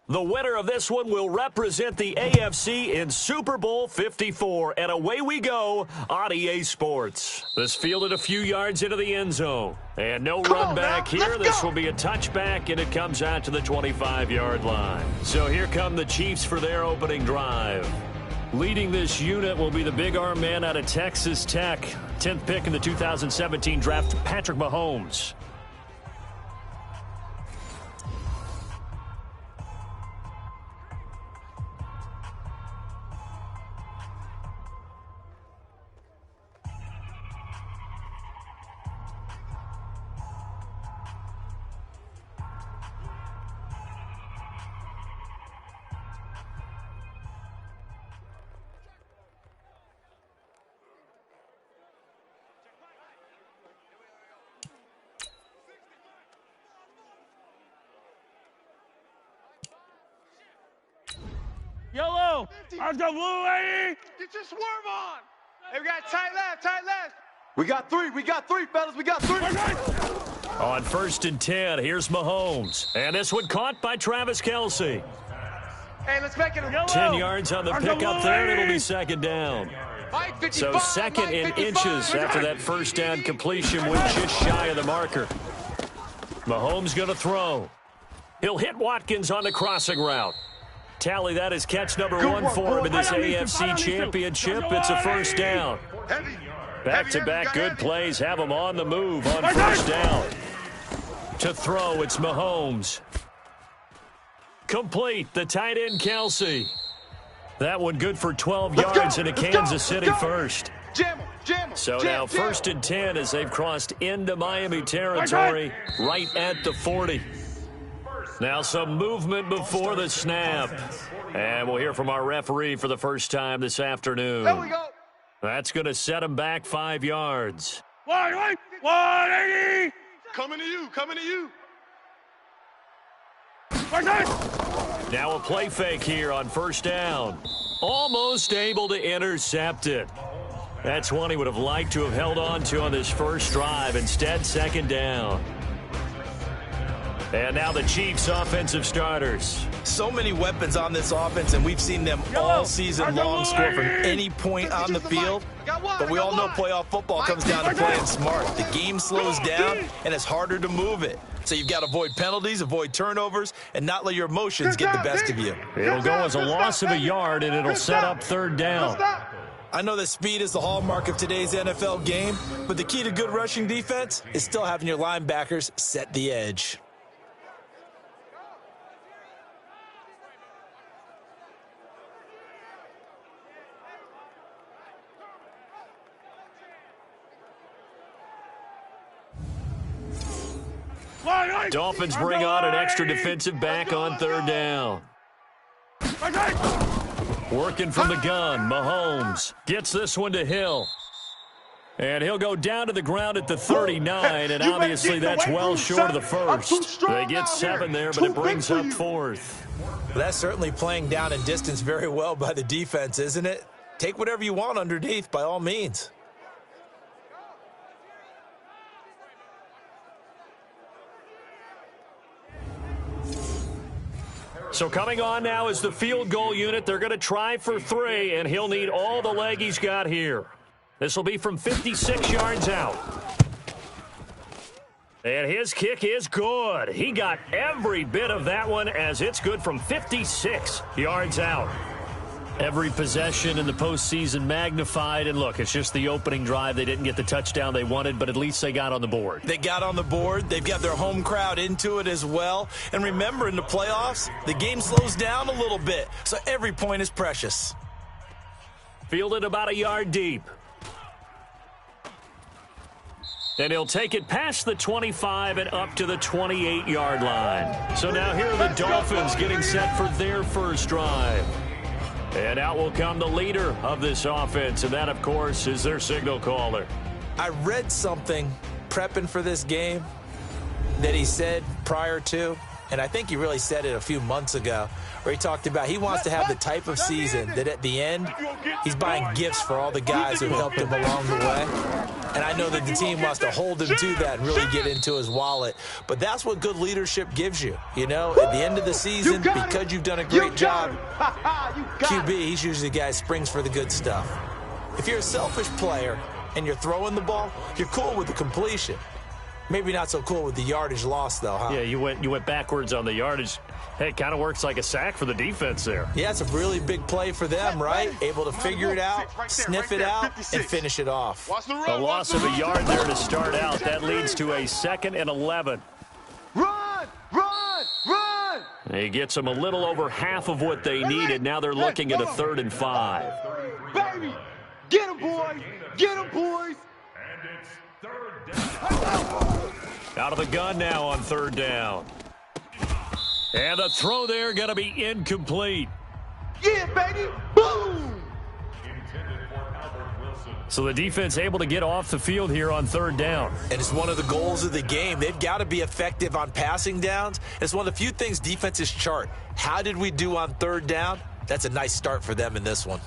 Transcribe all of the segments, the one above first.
The winner of this one will represent the AFC in Super Bowl 54. And away we go on EA Sports. This fielded a few yards into the end zone. And no run back here. This will be a touchback, and it comes out to the 25-yard line. So here come the Chiefs for their opening drive. Leading this unit will be the big arm man out of Texas Tech. 10th pick in the 2017 draft, Patrick Mahomes. Yellow! Let's go, blue lady! Get your swerve on! Hey, we got tight left, tight left! We got three, fellas, we got three! On 1st and 10, here's Mahomes. And this one caught by Travis Kelce. Hey, let's make it a yellow! 10 yards on the pickup there, and it'll be second down. So second in inches after that first down completion, went just shy of the marker. Mahomes going to throw. He'll hit Watkins on the crossing route. Tally that is catch number 1 for him in this AFC Championship. It's a first down. Back-to-back good plays have him on the move on first down. To throw, it's Mahomes. Complete, the tight end Kelce. That one good for 12 yards and a Kansas City first. So now 1st and 10 as they've crossed into Miami territory right at the 40. Now some movement before the snap. And we'll hear from our referee for the first time this afternoon. There we go. That's going to set him back 5 yards. 180! Coming to you. Now a play fake here on first down. Almost able to intercept it. That's one he would have liked to have held on to on this first drive. Instead, second down. And now the Chiefs' offensive starters. So many weapons on this offense, and we've seen them all season long score from any point on the field. But we all know playoff football comes down to playing smart. The game slows down, and it's harder to move it. So you've got to avoid penalties, avoid turnovers, and not let your emotions get the best of you. It'll go as a loss of a yard, and it'll set up third down. I know that speed is the hallmark of today's NFL game, but the key to good rushing defense is still having your linebackers set the edge. Dolphins bring on an extra defensive back on third down. Working from the gun, Mahomes gets this one to Hill. And he'll go down to the ground at the 39, and obviously that's well short of the first. They get 7 there, but it brings up 4th. That's certainly playing down and distance very well by the defense, isn't it? Take whatever you want underneath, by all means. So coming on now is the field goal unit. They're going to try for 3, and he'll need all the leg he's got here. This will be from 56 yards out. And his kick is good. He got every bit of that one as it's good from 56 yards out. Every possession in the postseason magnified. And look, it's just the opening drive. They didn't get the touchdown they wanted, but at least they got on the board. They got on the board. They've got their home crowd into it as well. And remember, in the playoffs, the game slows down a little bit, so every point is precious. Fielded about a yard deep. And he'll take it past the 25 and up to the 28-yard line. So now here are the Dolphins getting set for their first drive. And out will come the leader of this offense, and that, of course, is their signal caller. I read something prepping for this game that he said prior to, and I think he really said it a few months ago, where he talked about he wants to have the type of season that at the end, he's buying gifts for all the guys who helped him along the way. And I know that the team wants to hold him to that and really get into his wallet. But that's what good leadership gives you. You know, at the end of the season, because you've done a great job, QB, he's usually the guy who springs for the good stuff. If you're a selfish player and you're throwing the ball, you're cool with the completion. Maybe not so cool with the yardage loss, though, huh? Yeah, you went backwards on the yardage. Hey, it kind of works like a sack for the defense there. Yeah, it's a really big play for them, right? Able to figure it out, sniff it out, and finish it off. A loss of a yard there to start out. That leads to a 2nd and 11. Run! Run! Run! He gets them a little over half of what they needed. Now they're looking at a 3rd and 5. Baby! Get him, boys! Get him, boys! And it's 3rd down. Out of the gun now on 3rd down. And the throw there going to be incomplete. Yeah, baby! Boom! So the defense able to get off the field here on 3rd down. And it's one of the goals of the game. They've got to be effective on passing downs. It's one of the few things defenses chart. How did we do on 3rd down? That's a nice start for them in this one.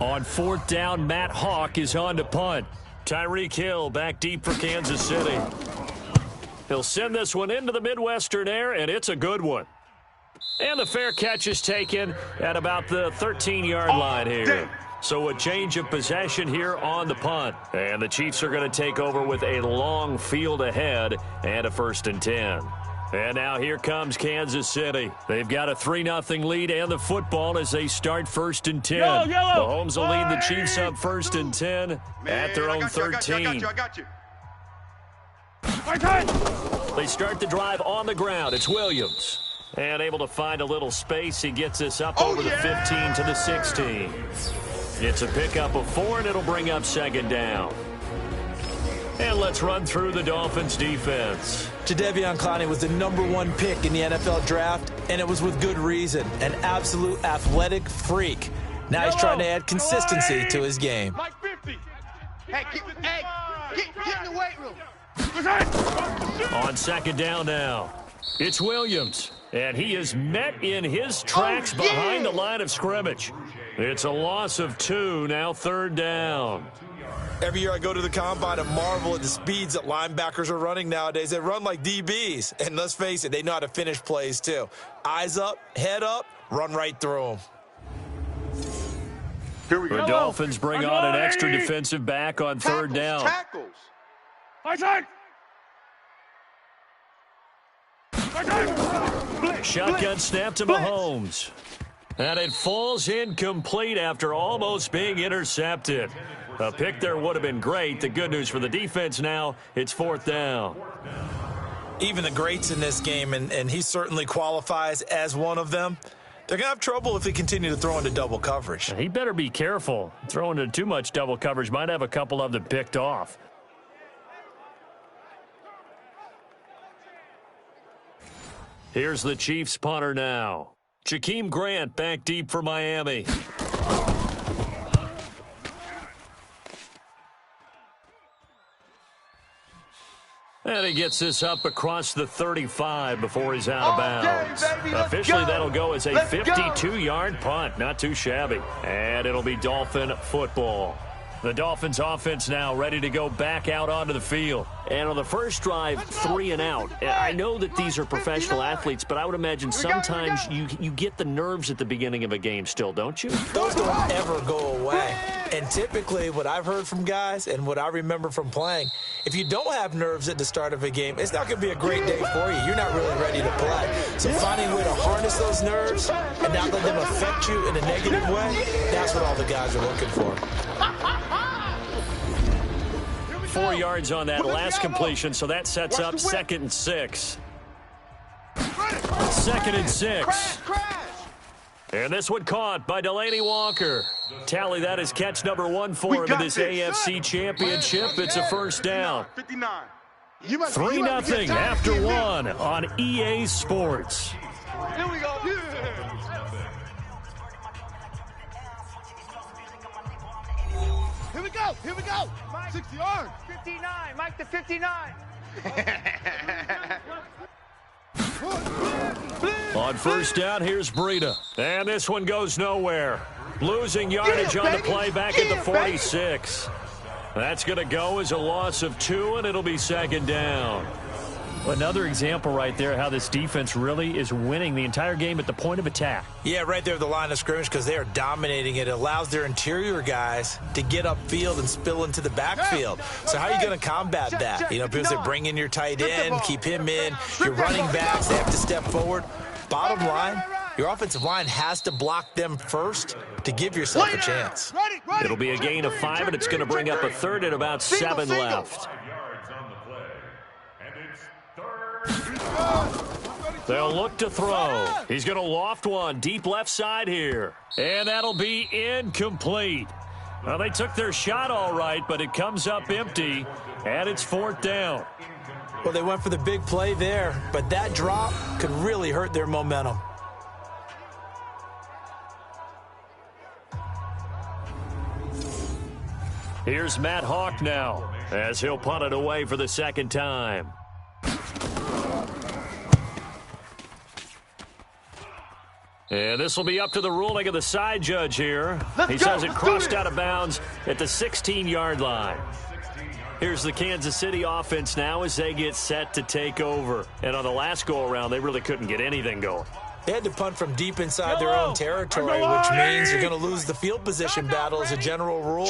On 4th down, Matt Hawk is on to punt. Tyreek Hill back deep for Kansas City. He'll send this one into the Midwestern air, and it's a good one. And the fair catch is taken at about the 13-yard line here. So a change of possession here on the punt. And the Chiefs are going to take over with a long field ahead and a 1st and 10. And now here comes Kansas City. They've got a 3-0 lead and the football as they start 1st and 10. Mahomes will lead the Chiefs up 1st and 10 at their own 13. I got you. They start the drive on the ground. It's Williams. And able to find a little space. He gets this up over the 15 to the 16. It's a pickup of 4, and it'll bring up 2nd down. And let's run through the Dolphins' defense. Jadeveon Clowney was the #1 pick in the NFL draft, and it was with good reason. An absolute athletic freak. Now he's trying to add consistency to his game. Mike 50. Hey, get in the weight room. On 2nd down now, it's Williams. And he is met in his tracks behind the line of scrimmage. It's a loss of 2, now 3rd down. Every year I go to the combine and marvel at the speeds that linebackers are running nowadays. They run like DBs. And let's face it, they know how to finish plays too. Eyes up, head up, run right through them. Here we The go. Dolphins bring on an extra defensive back on 3rd down. Tackles. Shotgun snap to Mahomes. And it falls incomplete after almost being intercepted. A pick there would have been great. The good news for the defense now, it's 4th down. Even the greats in this game, and he certainly qualifies as one of them, they're going to have trouble if they continue to throw into double coverage. He better be careful. Throwing into too much double coverage might have a couple of them picked off. Here's the Chiefs punter now. Jakeem Grant back deep for Miami. And he gets this up across the 35 before he's out of bounds. Officially, that'll go as a 52-yard punt. Not too shabby. And it'll be Dolphin football. The Dolphins offense now ready to go back out onto the field. And on the first drive, 3 and out. I know that these are professional athletes, but I would imagine sometimes you get the nerves at the beginning of a game still, don't you? Those don't ever go away. And typically what I've heard from guys and what I remember from playing, if you don't have nerves at the start of a game, it's not going to be a great day for you. You're not really ready to play. So finding a way to harness those nerves and not let them affect you in a negative way, that's what all the guys are looking for. 4 yards on that last completion, so that sets up 2nd and 6. 2nd and 6. And this one caught by Delaney Walker. Tally, that is catch #1 for him in this AFC Championship. It's a 1st down. 3-0 after 1 on EA Sports. Here we go. Here we go. Here we go. 60 yards. 59. Mike to 59. On 1st down, here's Breida. And this one goes nowhere. Losing yardage on the play back at the 46. That's going to go as a loss of 2, and it'll be second down. Another example right there how this defense really is winning the entire game at the point of attack. Yeah, right there at the line of scrimmage because they are dominating it. It allows their interior guys to get upfield and spill into the backfield. So how are you going to combat that? You know, because they bring in your tight end, keep him in. Your running backs, they have to step forward. Bottom line, your offensive line has to block them first to give yourself a chance. It'll be a gain of 5, and it's going to bring up a third and about 7 left. They'll look to throw. He's going to loft one deep left side here. And that'll be incomplete. Well, they took their shot all right, but it comes up empty, and it's 4th down. Well, they went for the big play there, but that drop could really hurt their momentum. Here's Matt Hawk now as he'll punt it away for the second time. And this will be up to the ruling of the side judge here. He says it crossed out of bounds at the 16-yard line. Here's the Kansas City offense now as they get set to take over. And on the last go-around, they really couldn't get anything going. They had to punt from deep inside their own territory, which means you're going to lose the field position battle as a general rule.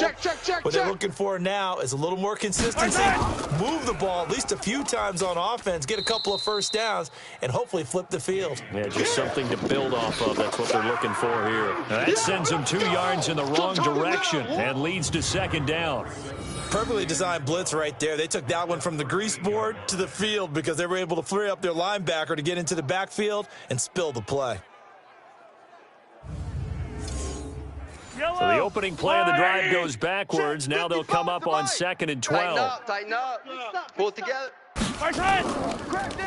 What they're looking for now is a little more consistency, move the ball at least a few times on offense, get a couple of first downs, and hopefully flip the field. Yeah, just something to build off of. That's what they're looking for here. That sends them 2 yards in the wrong direction and leads to second down. Perfectly designed blitz right there. They took that one from the grease board to the field because they were able to flare up their linebacker to get into the backfield and spill the play. So the opening play of the drive goes backwards. Now they'll come up on 2nd and 12. Tighten up. Pull it together.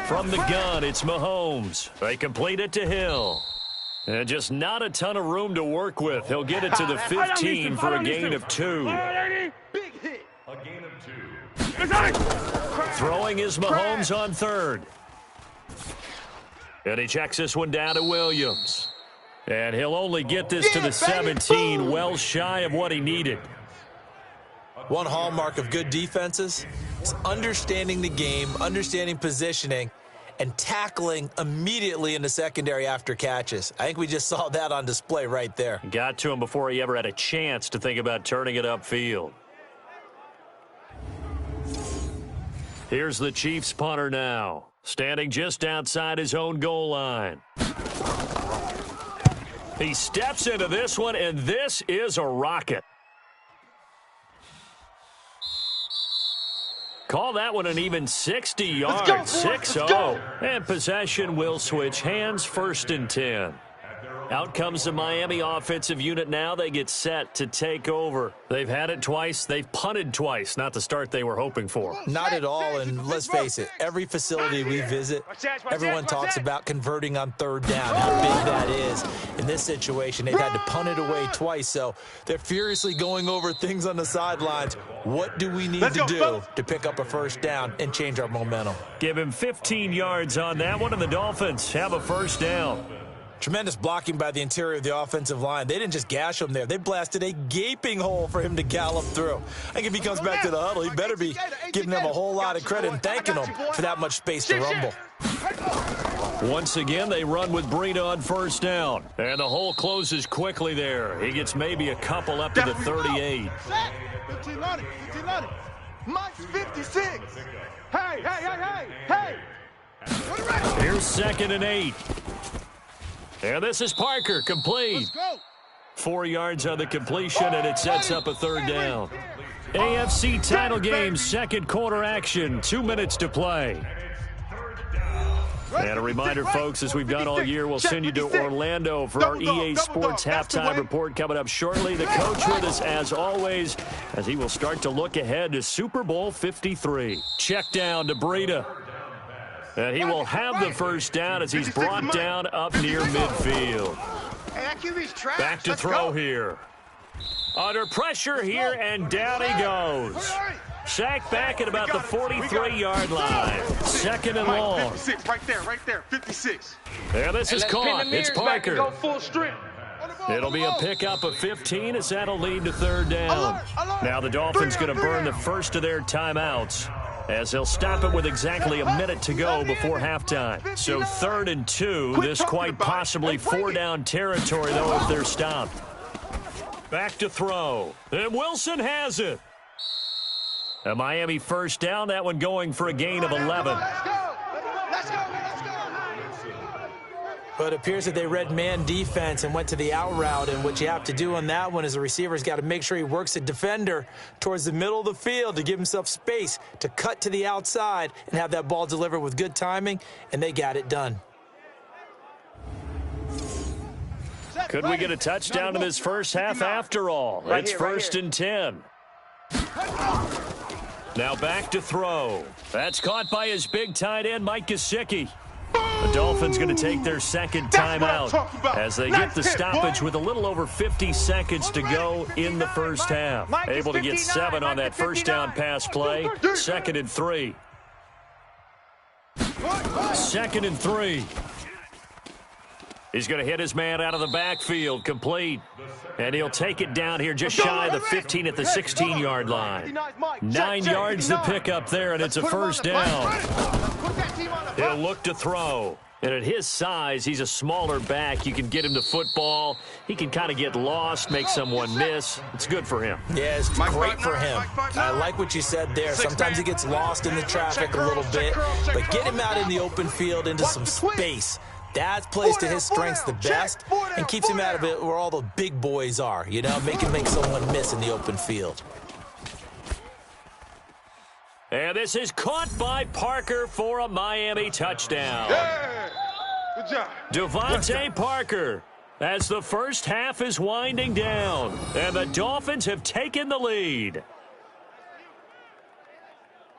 From the gun, it's Mahomes. They complete it to Hill. And just not a ton of room to work with. He'll get it to the 15 for a gain of 2. Big hit. A gain of 2. Throwing is Mahomes on 3rd. And he checks this one down to Williams. And he'll only get this to the 17, well shy of what he needed. One hallmark of good defenses is understanding the game, understanding positioning, and tackling immediately in the secondary after catches. I think we just saw that on display right there. Got to him before he ever had a chance to think about turning it upfield. Here's the Chiefs punter now, standing just outside his own goal line. He steps into this one, and this is a rocket. Call that one an even 60 yards, 6-0. And possession will switch hands, 1st and 10. Out comes the Miami offensive unit now. They get set to take over. They've had it twice. They've punted twice. Not the start they were hoping for. Not at all, and let's face it, every facility we visit, everyone talks about converting on 3rd down, how big that is. In this situation, they've had to punt it away twice, so they're furiously going over things on the sidelines. What do we need to do to pick up a 1st down and change our momentum? Give him 15 yards on that one, and the Dolphins have a 1st down. Tremendous blocking by the interior of the offensive line. They didn't just gash him there. They blasted a gaping hole for him to gallop through. I think if he comes back to the huddle, he better be giving them a whole lot of credit and thanking them for that much space to rumble. Once again, they run with Breida on 1st down. And the hole closes quickly there. He gets maybe a couple up to the 38. 15 on it. Mike's 56. Hey. Here's 2nd and 8. And this is Parker, complete. 4 yards on the completion, and it sets up a 3rd down. AFC title game, 2nd quarter action, 2 minutes to play. And a reminder, folks, as we've done all year, we'll send you to Orlando for our EA Sports halftime report coming up shortly. The coach with us, as always, as he will start to look ahead to Super Bowl 53. Check down to Breida. And he will have the 1st down as he's brought down up near midfield. Back to throw here. Under pressure here, and down he goes. Sacked back at about the 43-yard line. 2nd and long. 56, right there, 56. There, this is caught. It's Parker. Go full strength. It'll be a pickup of 15 as that'll lead to third down. Now the Dolphins going to burn the first of their timeouts as they'll stop it with exactly a minute to go before halftime. So 3rd and 2, this quite possibly 4-down territory, though, if they're stopped. Back to throw. And Wilson has it. A Miami first down, that one going for a gain of 11. But it appears that they read man defense and went to the out route, and what you have to do on that one is the receiver's got to make sure he works a defender towards the middle of the field to give himself space to cut to the outside and have that ball delivered with good timing, and they got it done. Could we get a touchdown in this first half after all? It's 1st and 10. Now back to throw. That's caught by his big tight end, Mike Gesicki. The Dolphins going to take their second timeout as they get the stoppage with a little over 50 seconds to go in the first half. Able to get 7 on that first down pass play. 2nd and 3. 2nd and 3. He's going to hit his man out of the backfield, complete. And he'll take it down here just shy of the 15 at the 16-yard line. 9 yards to pick up there, and it's a first down. He'll look to throw. And at his size, he's a smaller back. You can get him to football. He can kind of get lost, make someone miss. It's good for him. Yeah, it's great for him. I like what you said there. Sometimes he gets lost in the traffic a little bit, but get him out in the open field into some space. That plays to his strengths the best and keeps him out of it where all the big boys are, you know, make someone miss in the open field. And this is caught by Parker for a Miami touchdown. Yeah. Good job. Devontae Parker as the first half is winding down, and the Dolphins have taken the lead.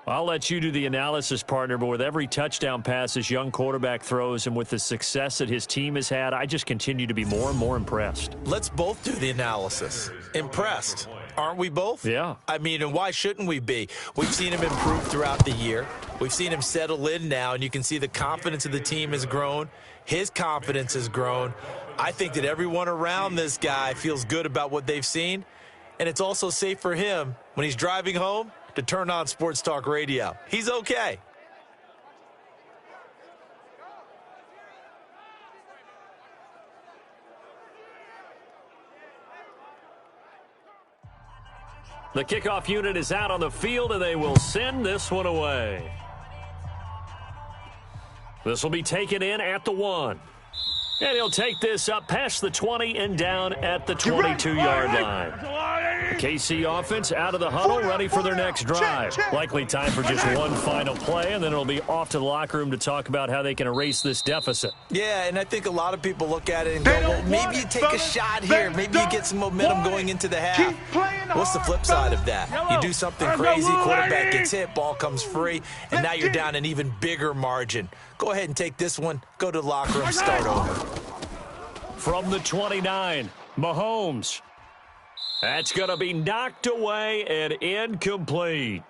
I'll let you do the analysis, partner, but with every touchdown pass this young quarterback throws and with the success that his team has had, I just continue to be more and more impressed. Let's both do the analysis. Impressed. Aren't we both? Yeah. I mean, and why shouldn't we be? We've seen him improve throughout the year. We've seen him settle in now, and you can see the confidence of the team has grown. His confidence has grown. I think that everyone around this guy feels good about what they've seen, and it's also safe for him when he's driving home to turn on Sports Talk Radio. He's okay. The kickoff unit is out on the field, and they will send this one away. This will be taken in at the 1. And he'll take this up past the 20 and down at the 22-yard line. The KC offense out of the huddle, ready for their next drive. Likely time for just one final play, and then it'll be off to the locker room to talk about how they can erase this deficit. Yeah, and I think a lot of people look at it and go, well, maybe you take a shot here. Maybe you get some momentum going into the half. What's the flip side of that? You do something crazy, quarterback gets hit, ball comes free, and now you're down an even bigger margin. Go ahead and take this one, go to the locker room, start over. From the 29, Mahomes. That's going to be knocked away and incomplete.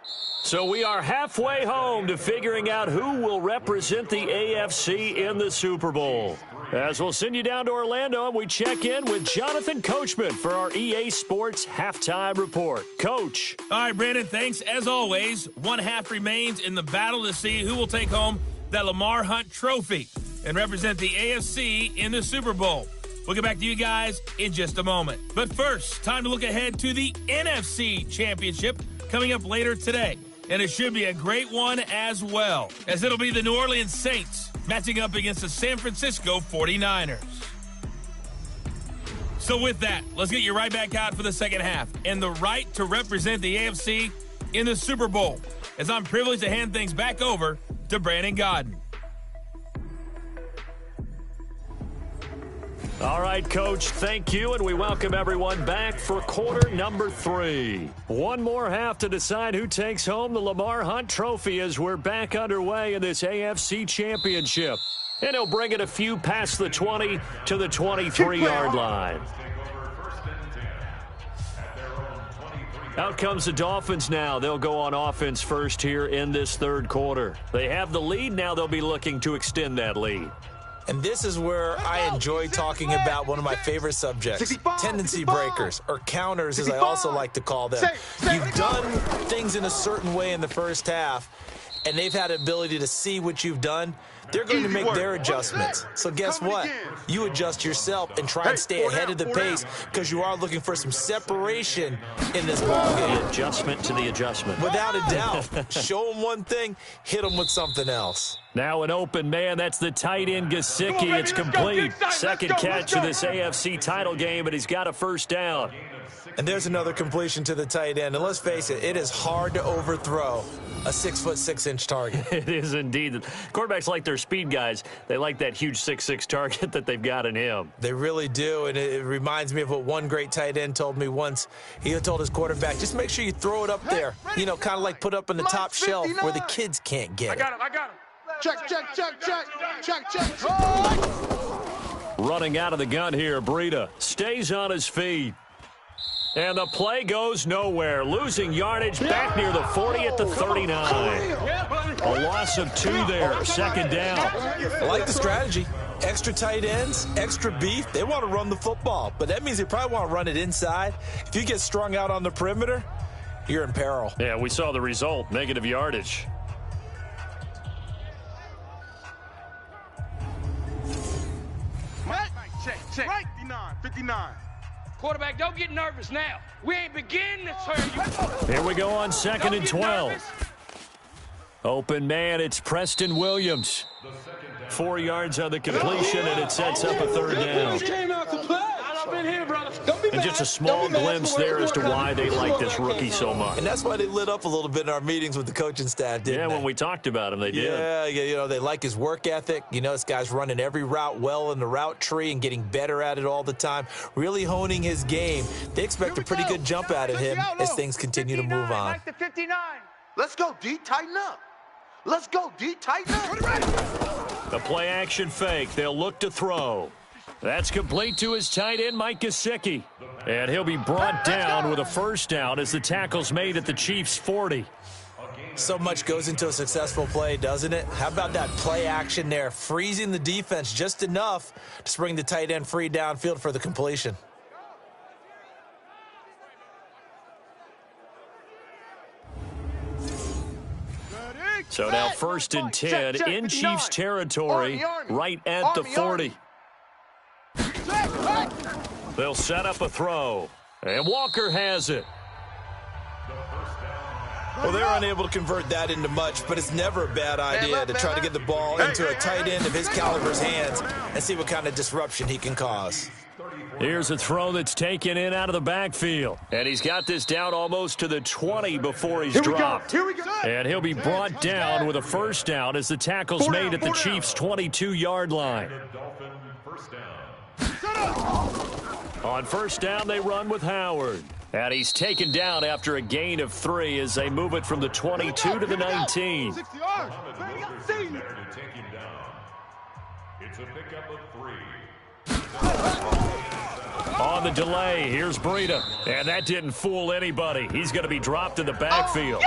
So we are halfway home to figuring out who will represent the AFC in the Super Bowl. As we'll send you down to Orlando, and we check in with Jonathan Coachman for our EA Sports Halftime Report. Coach. All right, Brandon, thanks. As always, one half remains in the battle to see who will take home that Lamar Hunt trophy and represent the AFC in the Super Bowl. We'll get back to you guys in just a moment. But first, time to look ahead to the NFC Championship coming up later today. And it should be a great one as well, as it'll be the New Orleans Saints matching up against the San Francisco 49ers. So with that, let's get you right back out for the second half and the right to represent the AFC in the Super Bowl, as I'm privileged to hand things back over to Brandon Godden. All right, Coach, thank you, and we welcome everyone back for quarter number 3. One more half to decide who takes home the Lamar Hunt trophy as we're back underway in this AFC Championship. And he'll bring it a few past the 20 to the 23-yard line. Out comes the Dolphins now. They'll go on offense first here in this third quarter. They have the lead. Now they'll be looking to extend that lead. And this is where I enjoy talking about one of my favorite subjects, tendency breakers, or counters as I also like to call them. You've done things in a certain way in the first half, and they've had the ability to see what you've done. They're going to make their adjustments. So guess what? You adjust yourself and try and stay ahead of the pace because you are looking for some separation in this ballgame. The adjustment to the adjustment. Without a doubt. Show them one thing, hit them with something else. Now an open man. That's the tight end, Gesicki. It's complete. Second catch of this AFC title game, and he's got a first down. And there's another completion to the tight end. And let's face it, it is hard to overthrow a 6'6" target. It is indeed. Quarterbacks like their speed guys. They like that huge 6'6" target that they've got in him. They really do, and it reminds me of what one great tight end told me once. He told his quarterback, just make sure you throw it up there. You know, kind of like put up on the top shelf where the kids can't get it. I got him. Check. Running out of the gun here, Breida stays on his feet. And the play goes nowhere. Losing yardage back near the 40 at the 39. A loss of 2 there. Second down. I like the strategy. Extra tight ends, extra beef. They want to run the football, but that means they probably want to run it inside. If you get strung out on the perimeter, you're in peril. Yeah, we saw the result. Negative yardage. Check. 59. Quarterback, don't get nervous now. We ain't beginning to turn you. Here we go on 2nd and 12. Open man, it's Preston Williams. 4 yards on the completion, and it sets up a third down. And just a small glimpse there as to why they like this rookie so much. And that's why they lit up a little bit in our meetings with the coaching staff, didn't they? Yeah, when we talked about him, they did. Yeah, you know, they like his work ethic. You know, this guy's running every route well in the route tree and getting better at it all the time, really honing his game. They expect a pretty good jump out of him as things continue to move on. Like the 59. Let's go, D. Tighten up. The play action fake. They'll look to throw. That's complete to his tight end, Mike Gesicki. And he'll be brought down with a first down as the tackle's made at the Chiefs' 40. So much goes into a successful play, doesn't it? How about that play action there, freezing the defense just enough to bring the tight end free downfield for the completion. So now 1st and 10 in Chiefs territory, right at the 40. They'll set up a throw, and Walker has it. Well, they're unable to convert that into much, but it's never a bad idea to try to get the ball into a tight end of his caliber's hands and see what kind of disruption he can cause. Here's a throw that's taken in out of the backfield. And he's got this down almost to the 20 before he's dropped. Here we go. And he'll be brought down with a first down as the tackle's made at the Chiefs' 22-yard line. On first down, they run with Howard. And he's taken down after a gain of 3 as they move it from the 22 to the 19. 60 yards. It's a pickup of 3. On the delay, here's Breida. And that didn't fool anybody. He's going to be dropped in the backfield.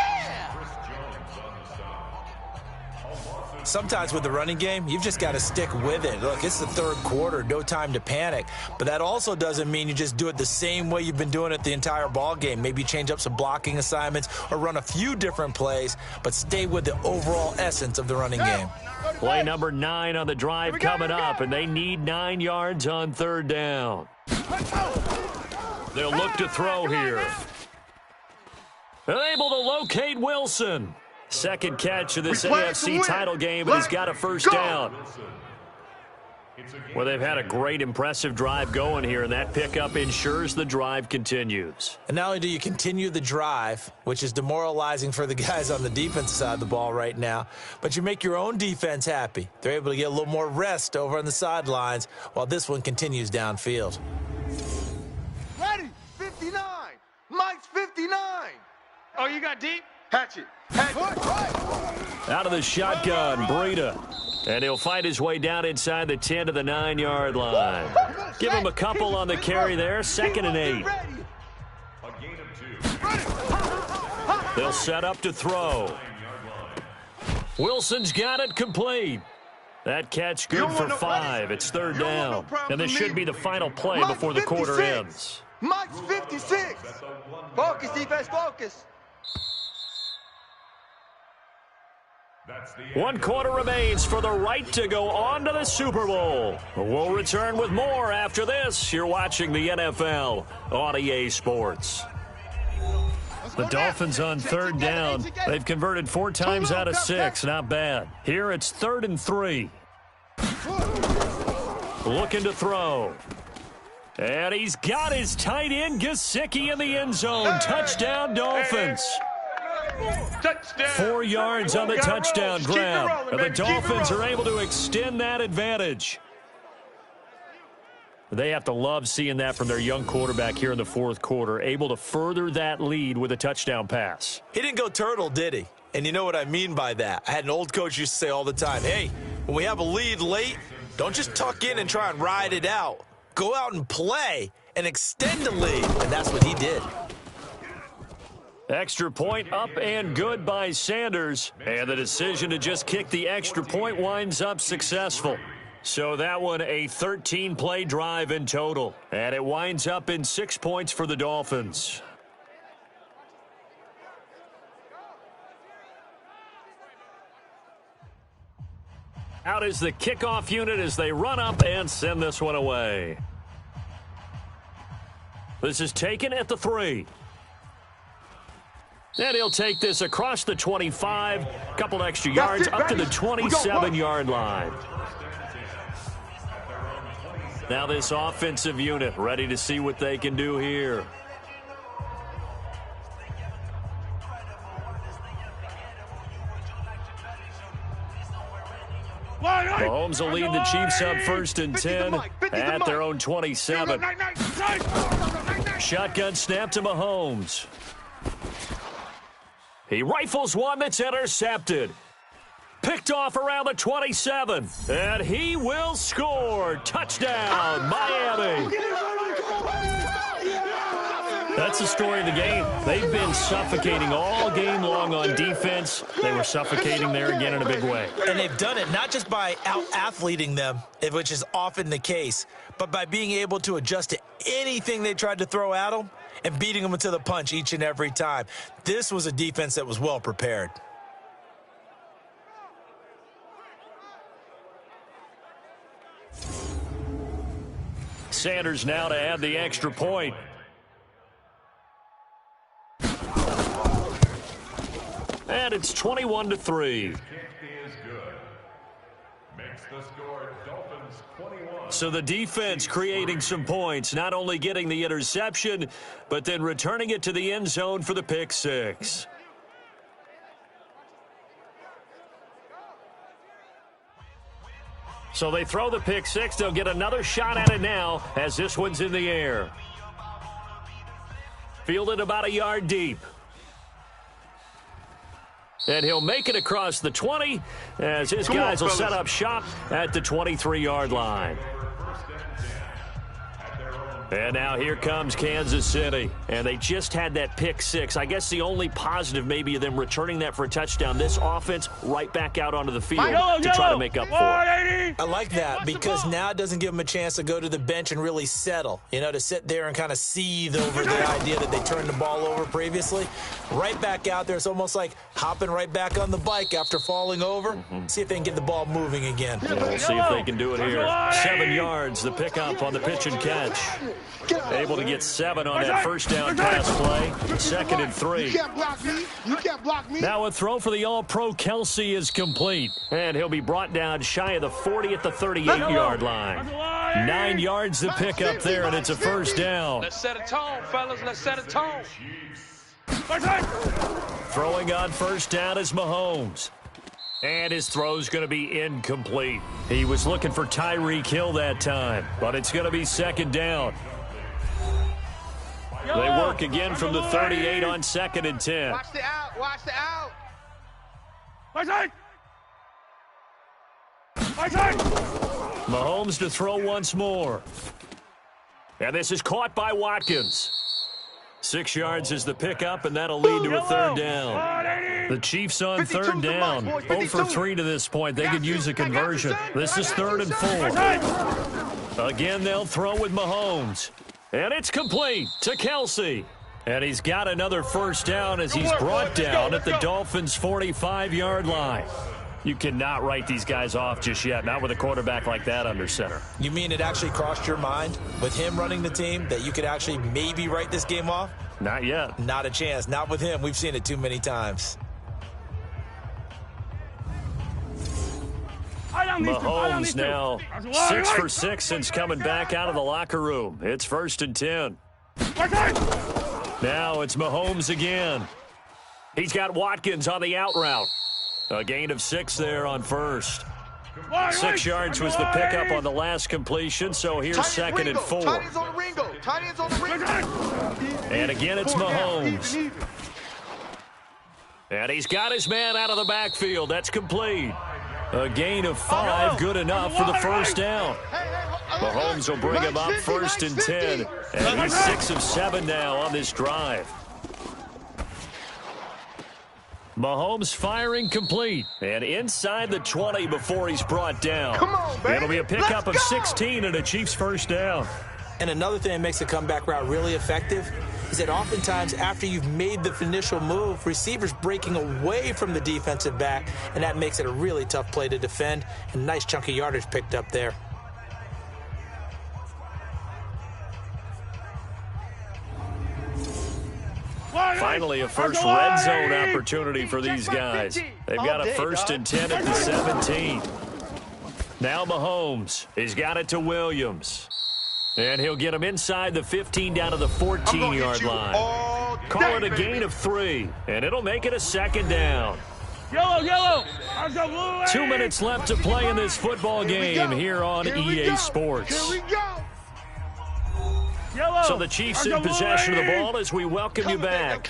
Sometimes with the running game, you've just got to stick with it. Look, it's the third quarter, no time to panic. But that also doesn't mean you just do it the same way you've been doing it the entire ball game. Maybe change up some blocking assignments or run a few different plays, but stay with the overall essence of the running game. Play number 9 on the drive coming up, and they need 9 yards on third down. They'll look to throw here. They're able to locate Wilson. Second catch of this AFC title game, and he's got a first down. Well, they've had a great, impressive drive going here, and that pickup ensures the drive continues. And not only do you continue the drive, which is demoralizing for the guys on the defensive side of the ball right now, but you make your own defense happy. They're able to get a little more rest over on the sidelines while this one continues downfield. Ready? 59. Mike's 59. Oh, you got deep? Hatchet. Out of the shotgun, Breida. And he'll find his way down inside the 10 to the 9-yard line. Give him a couple on the carry there. 2nd and 8. They'll set up to throw. Wilson's got it complete. That catch good for 5. It's third down. And this should be the final play before the quarter ends. Mike's 56. Focus, defense, focus. 1 quarter remains for the right to go on to the Super Bowl. We'll return with more after this. You're watching the NFL on EA Sports. The Dolphins on third down. They've converted 4 times out of 6. Not bad. Here it's 3rd and 3. Looking to throw. And he's got his tight end Gesicki in the end zone. Touchdown, Dolphins. 4 yards on the touchdown grab. And the Dolphins are able to extend that advantage. They have to love seeing that from their young quarterback here in the 4th quarter, able to further that lead with a touchdown pass. He didn't go turtle, did he? And you know what I mean by that. I had an old coach used to say all the time, hey, when we have a lead late, don't just tuck in and try and ride it out. Go out and play and extend the lead. And that's what he did. Extra point up and good by Sanders. And the decision to just kick the extra point winds up successful. So that one a 13-play drive in total. And it winds up in 6 points for the Dolphins. Out is the kickoff unit as they run up and send this one away. This is taken at the 3. And he'll take this across the 25. Couple extra yards up to the 27-yard line. Now this offensive unit ready to see what they can do here. Mahomes will lead the Chiefs up 1st and 10 at their own 27. Shotgun snap to Mahomes. He rifles one that's intercepted. Picked off around the 27. And he will score. Touchdown, Miami. That's the story of the game. They've been suffocating all game long on defense. They were suffocating there again in a big way. And they've done it not just by out-athleting them, which is often the case, but by being able to adjust to anything they tried to throw at them and beating them to the punch each and every time. This was a defense that was well prepared. Sanders now to add the extra point. And it's 21-3. So the defense creating some points, not only getting the interception, but then returning it to the end zone for the pick 6. So they throw the pick 6. They'll get another shot at it now as this one's in the air. Fielded about a yard deep. And he'll make it across the 20 as his guys will set up shop at the 23-yard line. And now here comes Kansas City. And they just had that pick 6. I guess the only positive maybe of them returning that for a touchdown. This offense right back out onto the field to try to make up for it. I like that because now it doesn't give them a chance to go to the bench and really settle. You know, to sit there and kind of seethe over the idea that they turned the ball over previously. Right back out there. It's almost like hopping right back on the bike after falling over. See if they can get the ball moving again. Yeah, we'll see if they can do it here. 7 yards, the pickup on the pitch and catch. Able to get 7 on that first down pass play. 2nd and 3. You can't block me. You can't block me. Now a throw for the All-Pro Kelsey is complete. And he'll be brought down shy of the 40 at the 38-yard line. 9 yards to pick up there, and it's a first down. Let's set a tone, fellas. Let's set a tone. Throwing on first down is Mahomes. And his throw's going to be incomplete. He was looking for Tyreek Hill that time, but it's going to be 2nd down. They work again from the 38 on 2nd and 10. Watch the out. Watch the out. Mahomes to throw once more. And this is caught by Watkins. 6 yards is the pickup, and that'll lead to a 3rd down. The Chiefs on third down. 0 for 3 to this point. They could use a conversion. This is 3rd and 4. Again, they'll throw with Mahomes. And it's complete to Kelsey. And he's got another first down as he's brought down at the Dolphins' 45-yard line. You cannot write these guys off just yet, not with a quarterback like that under center. You mean it actually crossed your mind with him running the team that you could actually maybe write this game off? Not yet. Not a chance. Not with him. We've seen it too many times. Mahomes now 6 for 6 since coming back out of the locker room. It's 1st and 10. Now it's Mahomes again. He's got Watkins on the out route. A gain of 6 there on first. 6 yards was the pickup on the last completion, so here's 2nd and 4. And again, it's Mahomes. And he's got his man out of the backfield. That's complete. A gain of 5, good enough for the first down. Mahomes will bring him up 1st and 10. And he's 6 of 7 now on this drive. Mahomes firing complete and inside the 20 before he's brought down. Come on, baby. It'll be a pickup of 16 and a Chiefs first down. And another thing that makes the comeback route really effective is that oftentimes after you've made the initial move, receivers breaking away from the defensive back, and that makes it a really tough play to defend. And nice chunky yardage picked up there. Finally, a first red zone opportunity for these guys. They've got a 1st and 10 at the 17. Now Mahomes. He's got it to Williams. And he'll get him inside the 15 down to the 14-yard line. Call it a gain of 3, and it'll make it a 2nd down. Yellow. 2 minutes left to play in this football game here on EA Sports. Here we go. So the Chiefs in possession of the ball as we welcome you back.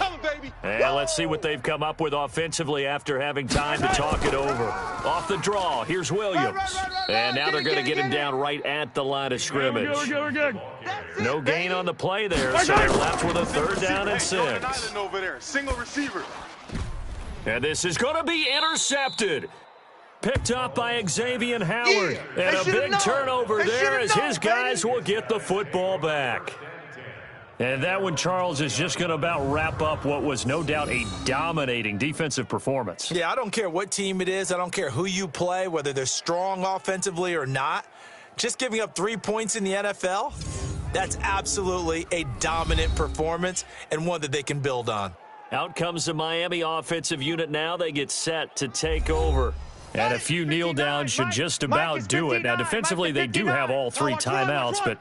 And let's see what they've come up with offensively after having time to talk it over. Off the draw, here's Williams. And now they're going to get him down right at the line of scrimmage. We're good. No gain on the play there, so they're left with a 3rd down and 6. Single receiver. And this is going to be intercepted. Picked up by Xavier Howard. And a big turnover there as his guys will get the football back. And that one, Charles, is just going to about wrap up what was no doubt a dominating defensive performance. Yeah, I don't care what team it is. I don't care who you play, whether they're strong offensively or not. Just giving up 3 points in the NFL, that's absolutely a dominant performance and one that they can build on. Out comes the Miami offensive unit now. They get set to take over. And a few kneel downs should just about do it. Now, defensively, they do have all 3 timeouts, but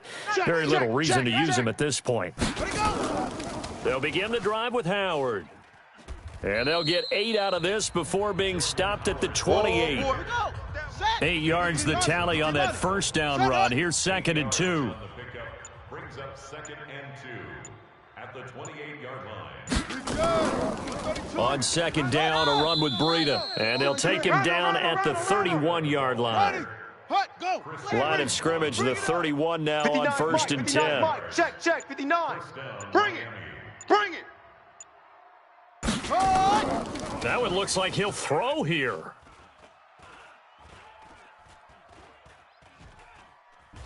very little reason to use them at this point. They'll begin the drive with Howard. And they'll get 8 out of this before being stopped at the 28. 8 yards the tally on that first down run. Here's 2nd and 2. Brings up 2nd and 2 at the 28-yard line. On 2nd down, a run with Breida. And they'll take him down at the 31-yard line. Line of scrimmage, the 31 now on 1st and 10. Check, 59. Bring it. That one looks like he'll throw here.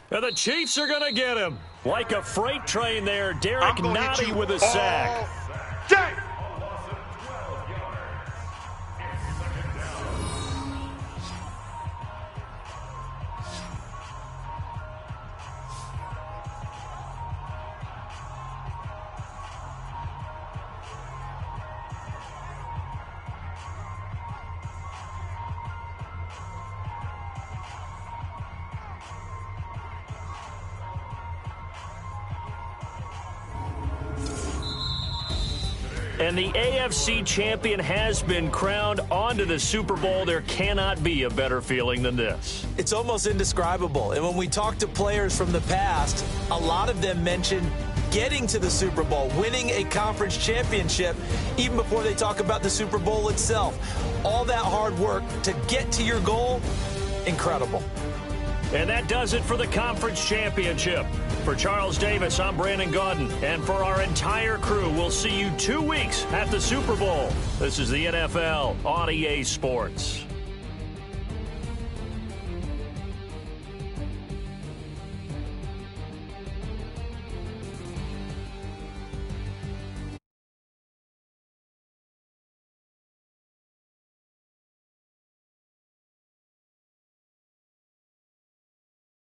And the Chiefs are going to get him. Like a freight train there, Derek Nottie with a sack. And the AFC champion has been crowned onto the Super Bowl. There cannot be a better feeling than this. It's almost indescribable. And when we talk to players from the past, a lot of them mention getting to the Super Bowl, winning a conference championship, even before they talk about the Super Bowl itself. All that hard work to get to your goal, incredible. And that does it for the conference championship. For Charles Davis, I'm Brandon Gaudin. And for our entire crew, we'll see you 2 weeks at the Super Bowl. This is the NFL on EA Sports.